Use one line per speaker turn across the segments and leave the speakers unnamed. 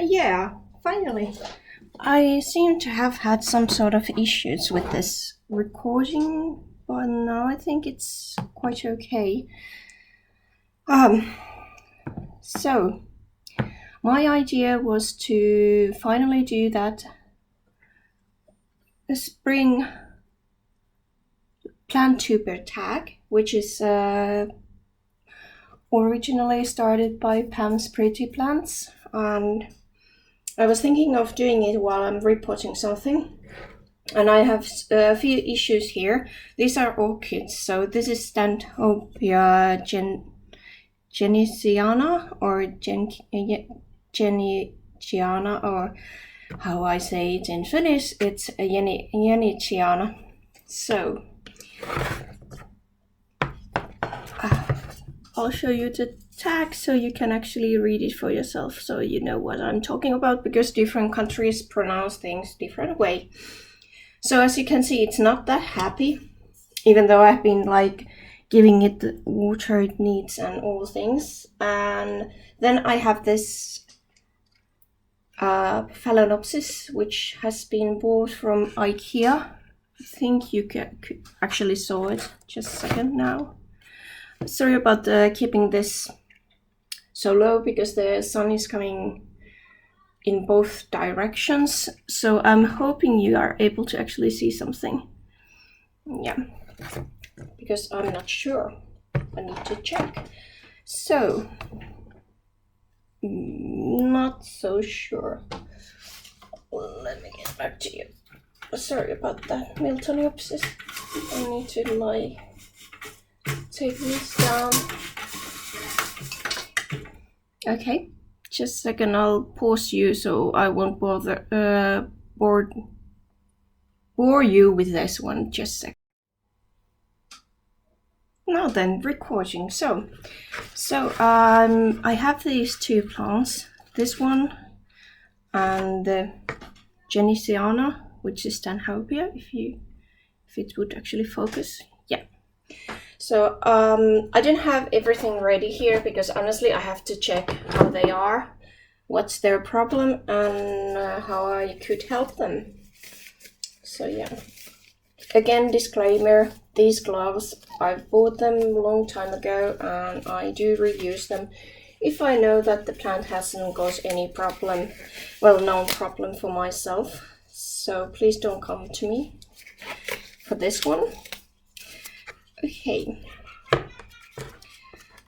Yeah, finally. I seem to have had some sort of issues with this recording, but now I think it's quite okay. So my idea was to finally do that spring Plantuber tag, which is originally started by Pam's Pretty Plants, and I was thinking of doing it while I'm repotting something. And I have a few issues here. These are orchids. So this is Plantuber genesiana or genesiana, or how I say it in Finnish, it's genesiana. So I'll show you the tag so you can actually read it for yourself, so you know what I'm talking about, because different countries pronounce things different way. So as you can see, it's not that happy, even though I've been like giving it the water it needs and all things. And then I have this Phalaenopsis, which has been bought from IKEA. I think you could actually saw it just a second now. Sorry about keeping this so low, because the sun is coming in both directions, so I'm hoping you are able to actually see something. Yeah, because I'm not sure. I need to check. So, not so sure. Let me get back to you. Sorry about that, Miltoniopsis. I need to take this down. Okay, just a second, I'll pause you so I won't bore you with this one. Just a second. Now then, recording. So I have these two plants. This one and the genesiana, which is Stanhope, if it would actually focus. Yeah. So I didn't have everything ready here, because honestly I have to check how they are, what's their problem, and how I could help them. So yeah, again, disclaimer, these gloves, I bought them a long time ago and I do reuse them if I know that the plant hasn't got any problem, well, no problem for myself. So please don't come to me for this one. Okay,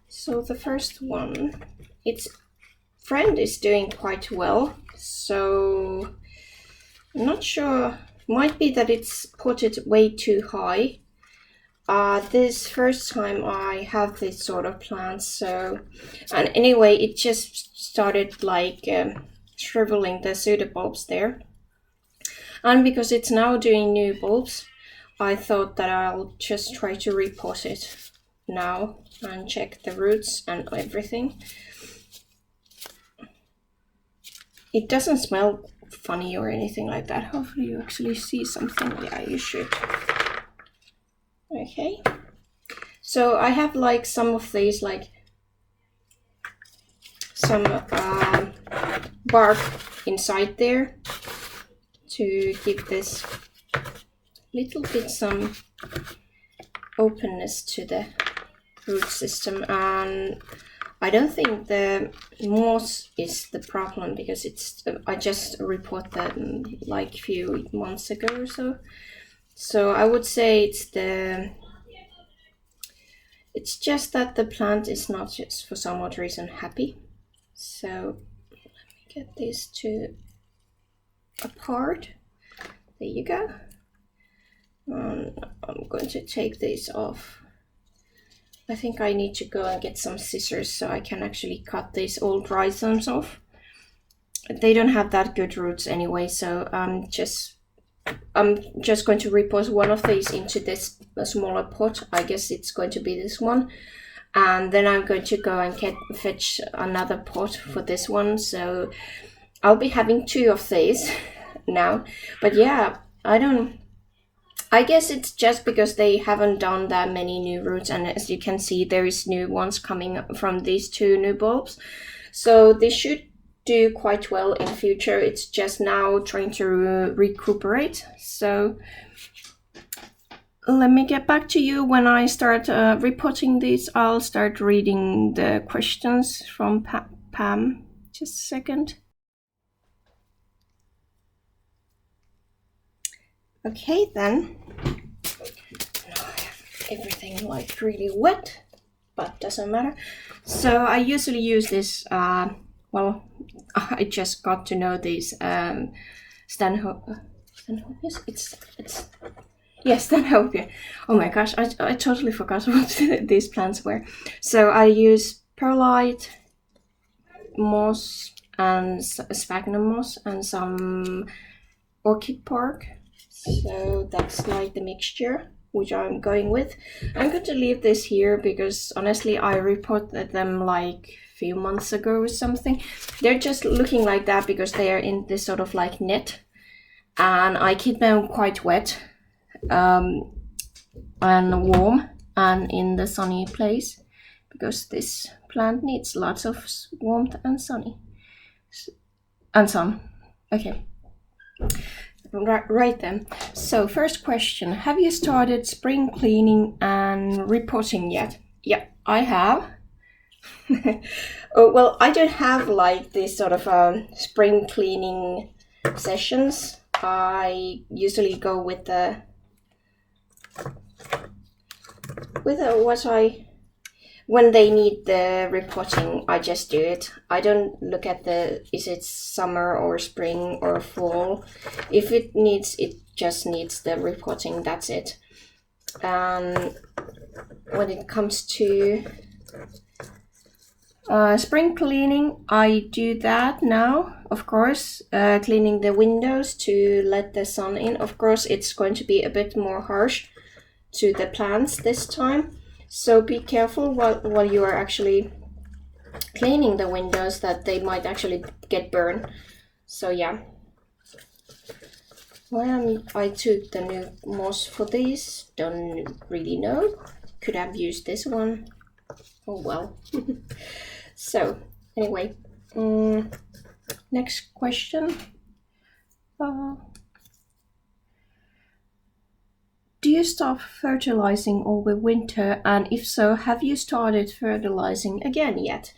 so the first one, its friend is doing quite well, so I'm not sure, might be that it's potted way too high. This first time I have this sort of plants, so, and anyway, it just started like shriveling the pseudobulbs there, and because it's now doing new bulbs, I thought that I'll just try to repot it now and check the roots and everything. It doesn't smell funny or anything like that. Hopefully you actually see something. Yeah, you should. Okay. So I have like some of these, like some bark inside there to give this little bit some openness to the root system. And I don't think the moss is the problem, because it's I just reported them like a few months ago or so. So I would say it's just that the plant is not just for some odd reason happy. So let me get these two apart. There you go. I'm going to take these off. I think I need to go and get some scissors so I can actually cut these old rhizomes off. They don't have that good roots anyway, so I'm just going to repot one of these into this smaller pot. I guess it's going to be this one, and then I'm going to go and fetch another pot for this one. So I'll be having two of these now. But yeah, I guess it's just because they haven't done that many new roots, and as you can see, there is new ones coming from these two new bulbs. So this should do quite well in future. It's just now trying to recuperate. So let me get back to you when I start repotting these. I'll start reading the questions from Pam. Just a second. Okay then. Now I have everything like really wet, but doesn't matter. So I usually use this, well, I just got to know these Stanhope. Yes, Stanhope. Oh my gosh, I totally forgot what these plants were. So I use perlite, moss, and sphagnum moss, and some orchid bark. So that's like the mixture which I'm going with. I'm going to leave this here because honestly I repotted them like a few months ago or something. They're just looking like that because they are in this sort of like net, and I keep them quite wet and warm and in the sunny place because this plant needs lots of warmth and sun. Okay. Right then. So first question, have you started spring cleaning and repotting yet? Yeah, I have. Oh, well, I don't have like this sort of spring cleaning sessions. I usually go with when they need the repotting, I just do it. I don't look at is it summer or spring or fall. If it just needs the repotting, that's it. When it comes to spring cleaning, I do that now, of course, cleaning the windows to let the sun in. Of course, it's going to be a bit more harsh to the plants this time. So be careful while you are actually cleaning the windows that they might actually get burned. So yeah. When I took the new moss for these, don't really know. Could have used this one. Oh well. So anyway, next question. Do you stop fertilizing over winter, and if so, have you started fertilizing again yet?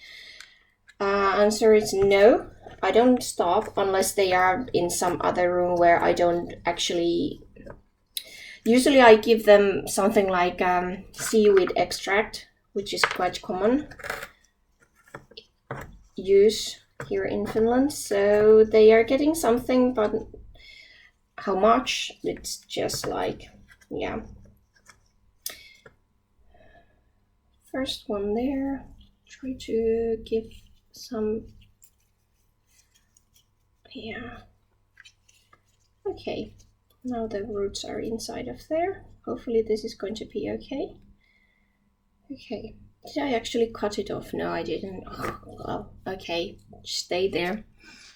Answer is no. I don't stop unless they are in some other room where I don't actually. Usually I give them something like seaweed extract, which is quite common use here in Finland. So they are getting something, but how much? It's just like, yeah. First one there. Try to give some. Yeah. Okay. Now the roots are inside of there. Hopefully this is going to be okay. Okay. Did I actually cut it off? No, I didn't. Oh, well, okay. Stay there.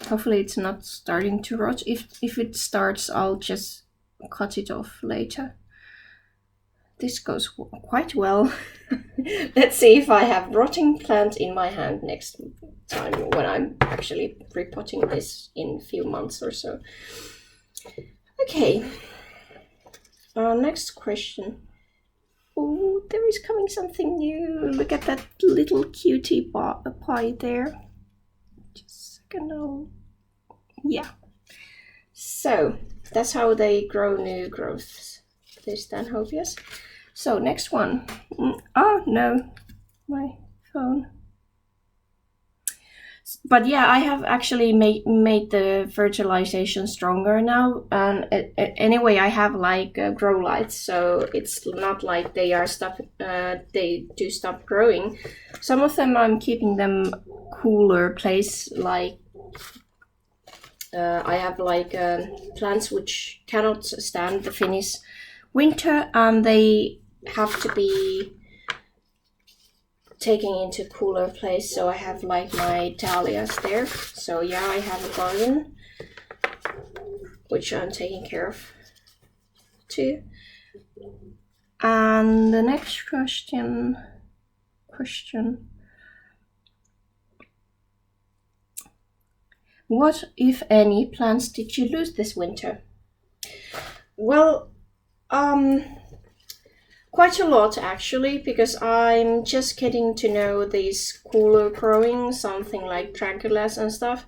Hopefully it's not starting to rot. If it starts, I'll just cut it off later. This goes quite well. Let's see if I have rotting plant in my hand next time when I'm actually repotting this in a few months or so. Okay. Next question. Oh, there is coming something new. Look at that little cutie pie there. Just a second. Yeah. So that's how they grow new growths. These Stanhopias. So next one. Oh no, my phone. But yeah, I have actually made the fertilization stronger now, and anyway I have like grow lights, so it's not like they are they do stop growing. Some of them I'm keeping them cooler place, like I have like plants which cannot stand the Finnish winter, and they have to be taken into cooler place. So I have like my dahlias there. So yeah, I have a garden which I'm taking care of too. And the next question. What, if any, plants did you lose this winter? Well, quite a lot actually, because I'm just getting to know these cooler growing, something like Draculas and stuff.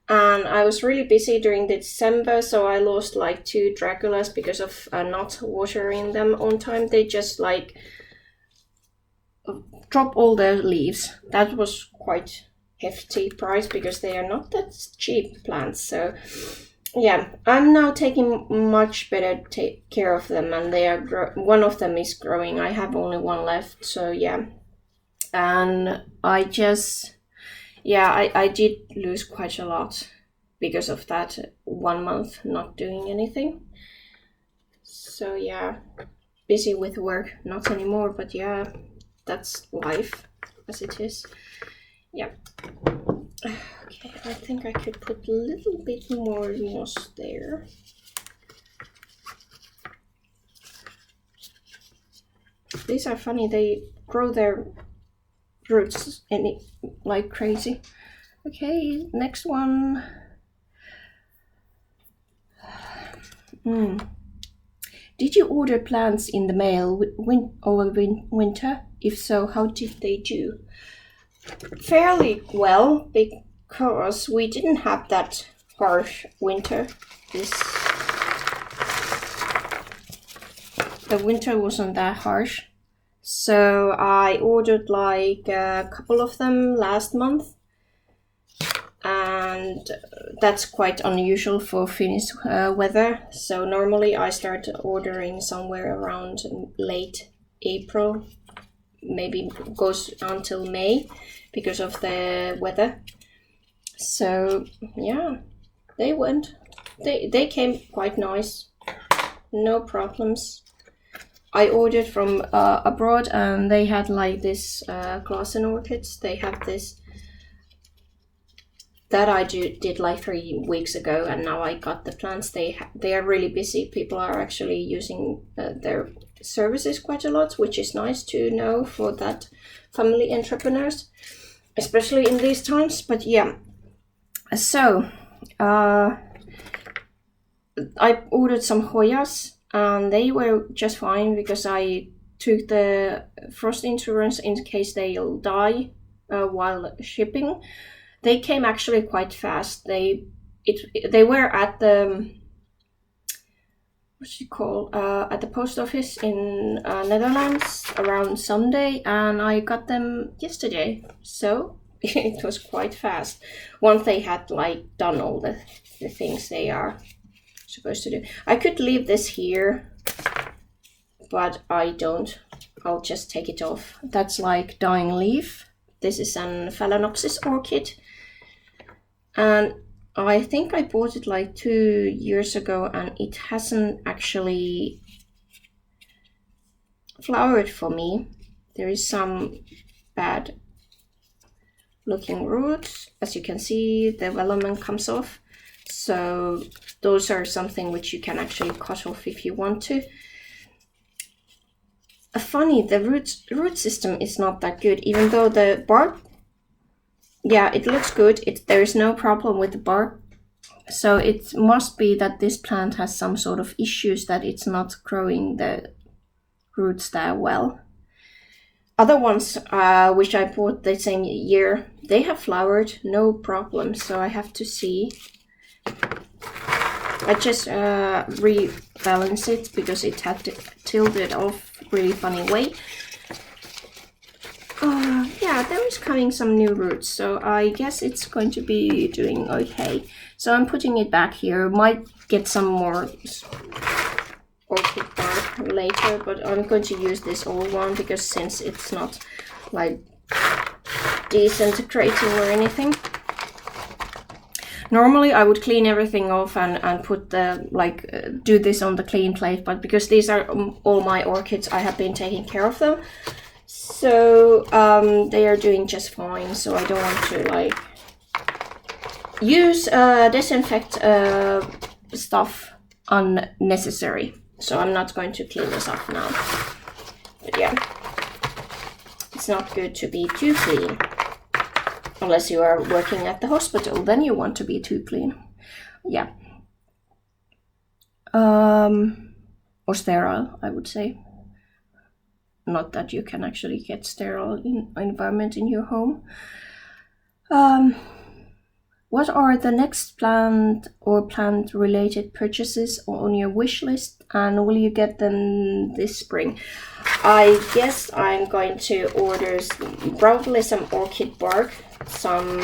And I was really busy during December, so I lost like 2 Draculas because of not watering them on time. They just like drop all their leaves. That was quite hefty price because they are not that cheap plants. So yeah, I'm now taking much better care of them, and they are one of them is growing. I have only one left, so yeah. And I just I did lose quite a lot because of that 1 month not doing anything. So yeah, busy with work, not anymore, but yeah, that's life as it is. Yeah. Okay, I think I could put a little bit more moss there. These are funny, they grow their roots like crazy. Okay, next one. Did you order plants in the mail over winter? If so, how did they do? Fairly well, because we didn't have that harsh winter. The winter wasn't that harsh, so I ordered like a couple of them last month, and that's quite unusual for Finnish weather. So normally I start ordering somewhere around late April, maybe goes until May because of the weather. So yeah, they came quite nice, no problems. I ordered from abroad, and they had like this glass and orchids. They have this that I did like 3 weeks ago, and now I got the plants. They are really busy. People are actually using their services quite a lot, which is nice to know for that family entrepreneurs, especially in these times. But yeah, so I ordered some Hoyas, and they were just fine because I took the frost insurance in case they'll die while shipping. They came actually quite fast. They were at the at the post office in Netherlands around Sunday, and I got them yesterday. So it was quite fast once they had like done all the things they are supposed to do. I could leave this here, but I don't. I'll just take it off. That's like dying leaf. This is an Phalaenopsis orchid, and I think I bought it like 2 years ago, and it hasn't actually flowered for me. There is some bad looking roots. As you can see, the development comes off. So those are something which you can actually cut off if you want to. Funny, the root system is not that good, even though the bark, yeah, it looks good. There is no problem with the bark. So it must be that this plant has some sort of issues, that it's not growing the roots that well. Other ones, which I bought the same year, they have flowered, no problem. So I have to see. I just rebalance it because it had tilted off really funny way. Yeah, there is coming some new roots, so I guess it's going to be doing okay. So I'm putting it back here. Might get some more orchid bark later, but I'm going to use this old one because since it's not like disintegrating or anything. Normally I would clean everything off and put the do this on the clean plate, but because these are all my orchids, I have been taking care of them. So they are doing just fine, so I don't want to use disinfect stuff unnecessary. So I'm not going to clean this off now. But yeah, it's not good to be too clean. unless you are working at the hospital, then you want to be too clean. Yeah. Or sterile, I would say. Not that you can actually get sterile environment in your home. What are the next plant or plant related purchases on your wish list, and will you get them this spring? I guess I'm going to order probably some orchid bark, some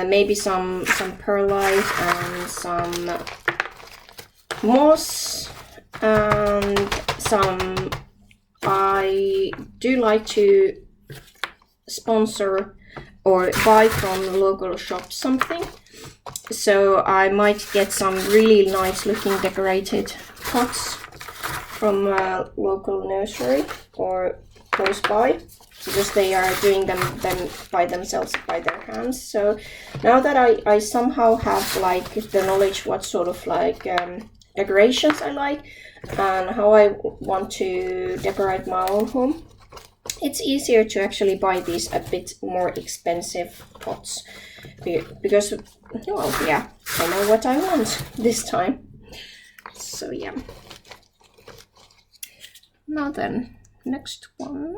maybe some perlite and some moss and some. I do like to sponsor or buy from local shops something, so I might get some really nice looking decorated pots from a local nursery or close by, because they are doing them by themselves, by their hands. So now that I somehow have like the knowledge what sort of like decorations I like and how I want to decorate my own home, it's easier to actually buy these a bit more expensive pots, because, well, yeah, I know what I want this time. So yeah. Now then, next one.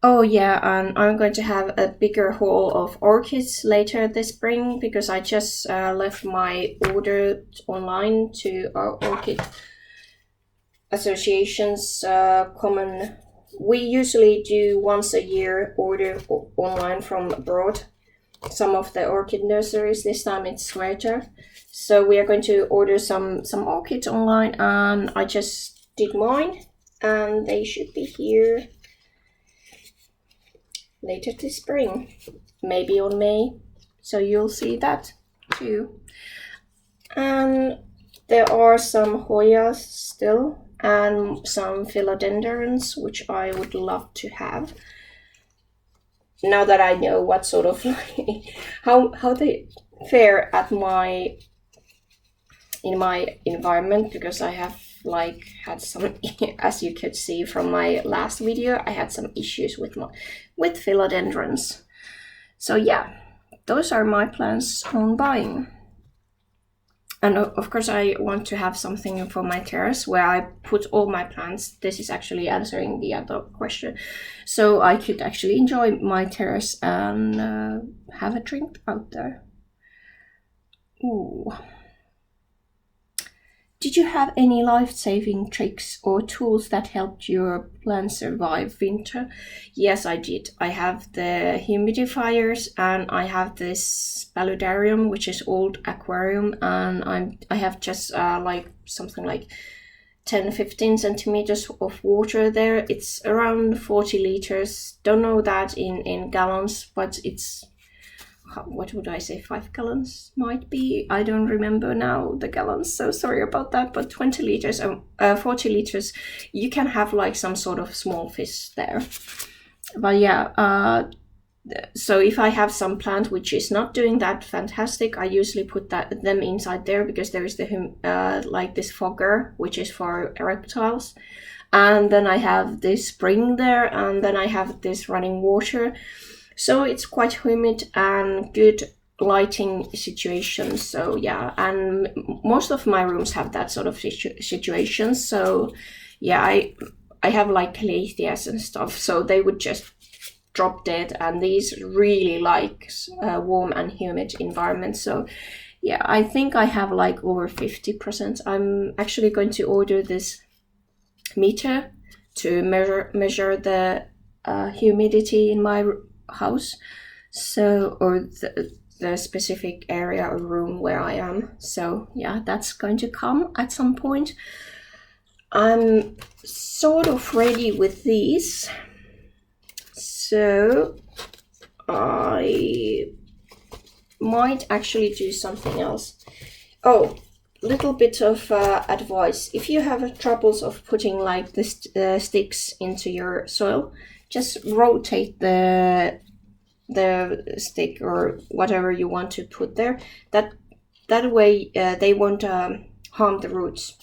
Oh yeah, and I'm going to have a bigger haul of orchids later this spring, because I just left my order online to our orchid association's common. We usually do once a year order online from abroad, some of the orchid nurseries. This time it's Sweater. So we are going to order some orchids online, and I just did mine, and they should be here later this spring, maybe on May, so you'll see that too. And there are some Hoyas still and some philodendrons, which I would love to have, now that I know what sort of how they fare at in my environment, because I have like had some, as you could see from my last video, I had some issues with philodendrons. So yeah, those are my plans on buying. And of course I want to have something for my terrace where I put all my plants. This is actually answering the other question, so I could actually enjoy my terrace and have a drink out there. Ooh. Did you have any life-saving tricks or tools that helped your plants survive winter? Yes, I did. I have the humidifiers, and I have this paludarium, which is old aquarium, and I have just like something like 10-15 centimeters of water there. It's around 40 liters. Don't know that in gallons, but it's, what would I say, 5 gallons might be. I don't remember now the gallons, so sorry about that, but 20 liters, 40 liters, you can have like some sort of small fish there. But yeah, so if I have some plant which is not doing that fantastic, I usually put them inside there, because there is the like this fogger, which is for reptiles, and then I have this spring there, and then I have this running water. So it's quite humid and good lighting situation. So yeah, and most of my rooms have that sort of situation. So yeah, I have like calatheas and stuff, so they would just drop dead, and these really like warm and humid environments. So yeah, I think I have like over 50%. I'm actually going to order this meter to measure the humidity in my house, so, or the specific area or room where I am. So yeah, that's going to come at some point. I'm sort of ready with these, so I might actually do something else. Oh, little bit of advice: if you have troubles of putting like this sticks into your soil, just rotate the stick or whatever you want to put there. That way they won't harm the roots.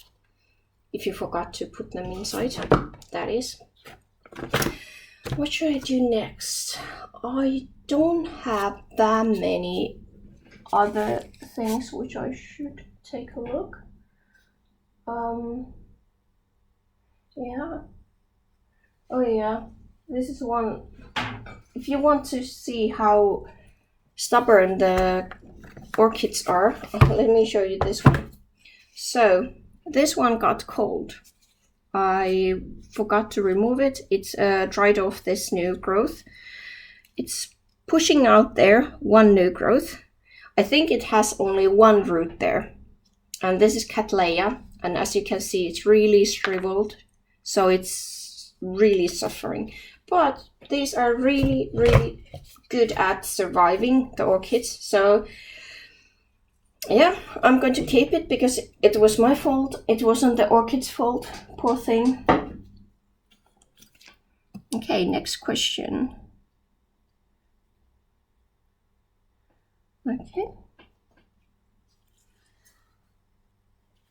if you forgot to put them inside, that is. What should I do next? I don't have that many other things which I should take a look. Yeah. Oh yeah, this is one. If you want to see how stubborn the orchids are, let me show you this one. So this one got cold. I forgot to remove it. It's dried off this new growth. It's pushing out there one new growth. I think it has only one root there. And this is Cattleya. And as you can see, it's really shriveled. So it's really suffering. But these are really, really good at surviving, the orchids. So yeah, I'm going to keep it because it was my fault. It wasn't the orchid's fault. Poor thing. Okay, next question. Okay.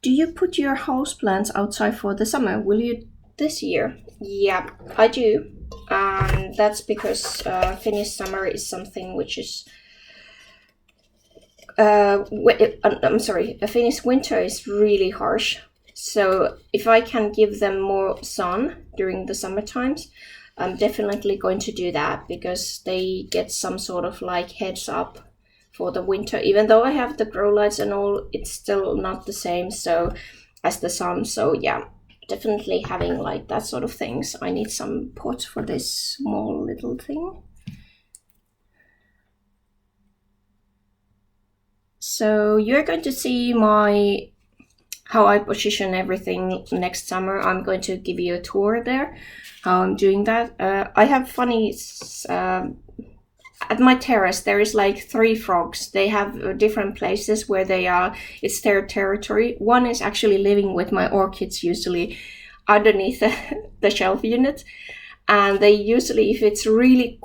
Do you put your houseplants outside for the summer? Will you this year? Yeah, I do. And that's because Finnish summer is something which is I'm sorry, a Finnish winter is really harsh. So if I can give them more sun during the summer times, I'm definitely going to do that because they get some sort of like heads up for the winter. Even though I have the grow lights and all, it's still not the same so as the sun. So yeah, definitely having like that sort of things. I need some pots for this small little thing. So you're going to see how I position everything next summer. I'm going to give you a tour there, how I'm doing that. I have funny, at my terrace there is like 3 frogs. They have different places where they are, it's their territory. One is actually living with my orchids usually underneath the shelf unit. And they usually, if it's really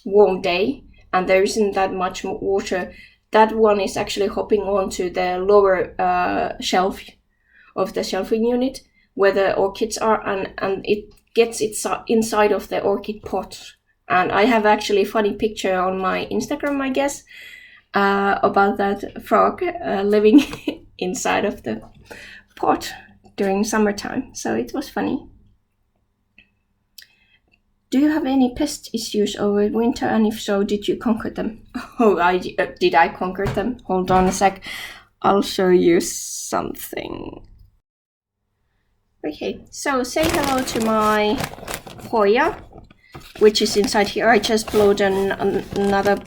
warm day, and there isn't that much water, that one is actually hopping onto the lower shelf of the shelving unit where the orchids are, and it gets inside of the orchid pot. And I have actually a funny picture on my Instagram, I guess, about that frog living inside of the pot during summertime. So it was funny. Do you have any pest issues over winter, and if so, did you conquer them? Oh, did I conquer them? Hold on a sec. I'll show you something. Okay, so say hello to my Hoya, which is inside here. I just blowed another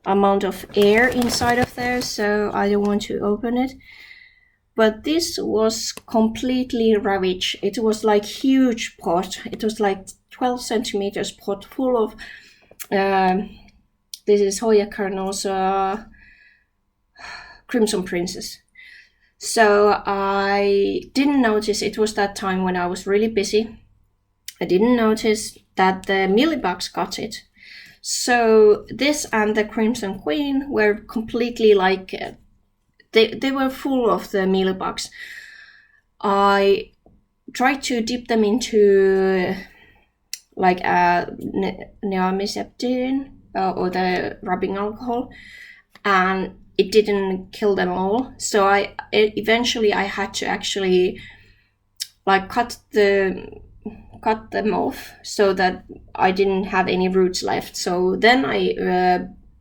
amount of air inside of there, so I don't want to open it. But this was completely ravaged. It was like huge pot. It was like 12 centimeters pot full of, this is Hoya carnosa, Crimson Princess. So I didn't notice, it was that time when I was really busy. I didn't notice that the mealybugs got it. So this and the Crimson Queen were completely like, they were full of the mealybugs. I tried to dip them into like a neamiseptin or the rubbing alcohol, and it didn't kill them all. So eventually I had to actually like cut them off so that I didn't have any roots left. So then I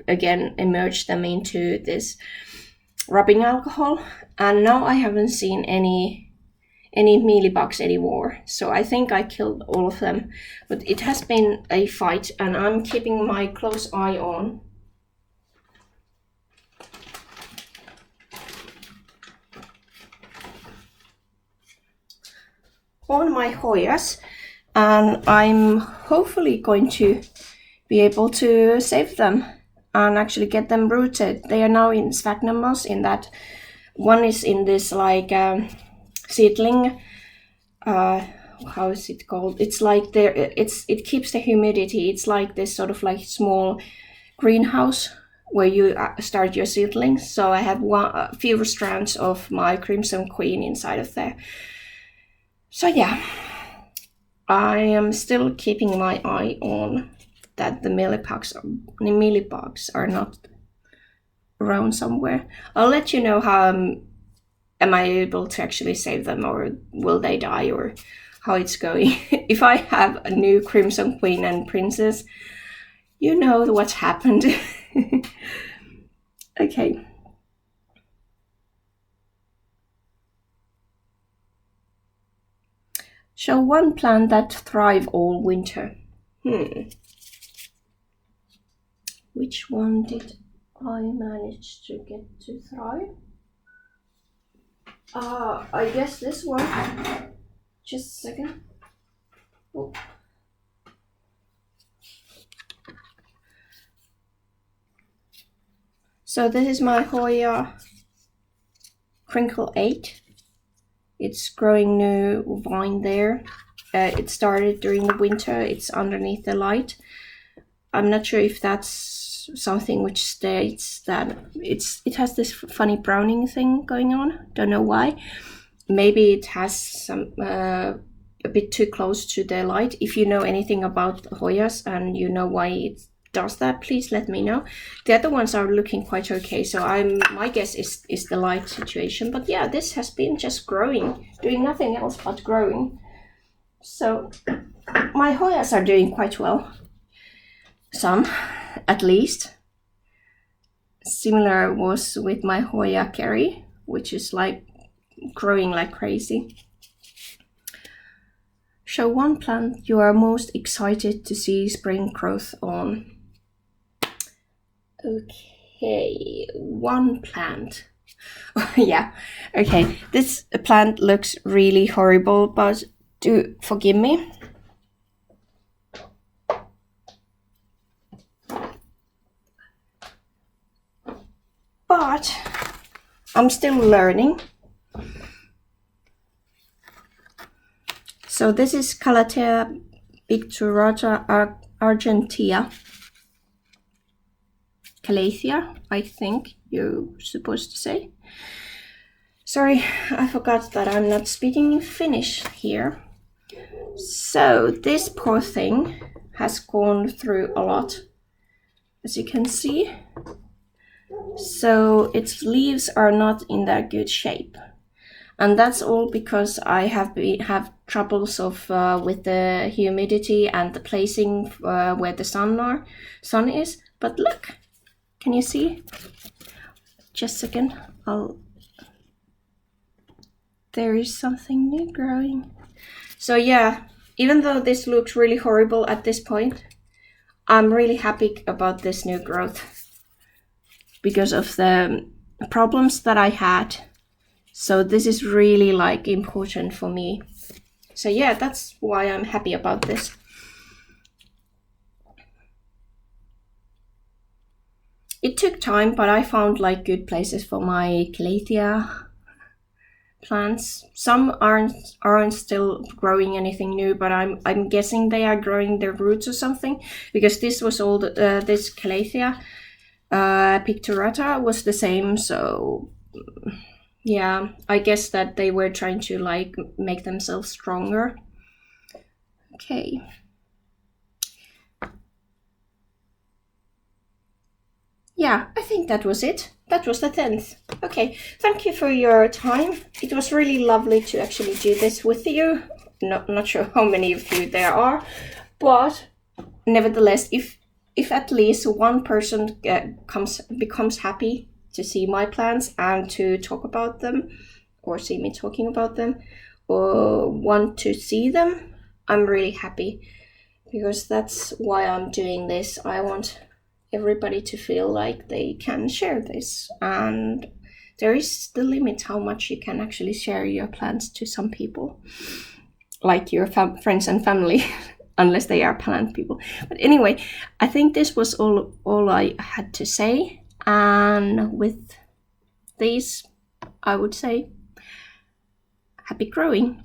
again immersed them into this rubbing alcohol, and now I haven't seen any mealybugs anymore. So I think I killed all of them, but it has been a fight, and I'm keeping my close eye on my Hoyas, and I'm hopefully going to be able to save them and actually get them rooted. They are now in sphagnum moss, in that one is in this like seedling, how is it called? It's like it keeps the humidity. It's like this sort of like small greenhouse where you start your seedlings. So I have a few strands of my Crimson Queen inside of there. So yeah, I am still keeping my eye on that the mealybugs are not around somewhere. I'll let you know how am I able to actually save them, or will they die, or how it's going. If I have a new Crimson Queen and Princess, you know what's happened. Okay. Show one plant that thrive all winter. Which one did I manage to get to thrive? I guess this one. Just a second. Oh. So this is my Hoya Crinkle 8. It's growing new vine there. It started during the winter. It's underneath the light. I'm not sure if that's something which states that it has this funny browning thing going on. Don't know why. Maybe it has some a bit too close to the light. If you know anything about Hoyas and you know why it does that, please let me know. The other ones are looking quite okay, so my guess is the light situation. But yeah, this has been just growing, doing nothing else but growing. So my Hoyas are doing quite well. Some, at least. Similar was with my Hoya Kerry, which is like growing like crazy. Show one plant you are most excited to see spring growth on. Okay, one plant. Yeah, okay. This plant looks really horrible, but do forgive me. But I'm still learning. So this is Calathea picturata argentea. Calathea, I think you're supposed to say. Sorry, I forgot that I'm not speaking in Finnish here. So this poor thing has gone through a lot, as you can see. So its leaves are not in that good shape. And that's all because I have troubles with the humidity and the placing where the sun is. But look, can you see? Just a second, there is something new growing. So yeah, even though this looks really horrible at this point, I'm really happy about this new growth because of the problems that I had. So this is really like important for me. So yeah, that's why I'm happy about this. It took time, but I found like good places for my Calathea plants. Some aren't still growing anything new, but I'm guessing they are growing their roots or something, because this was all this Calathea picturata was the same. So yeah, I guess that they were trying to like make themselves stronger. Okay. Yeah, I think that was it. That was the 10th. Okay, thank you for your time. It was really lovely to actually do this with you. Not sure how many of you there are, but nevertheless, if at least one person becomes happy to see my plants and to talk about them, or see me talking about them, or want to see them, I'm really happy, because that's why I'm doing this. I want everybody to feel like they can share this, and there is the limit how much you can actually share your plants to some people, like your friends and family, unless they are plant people. But anyway, I think this was all I had to say, and with these I would say happy growing.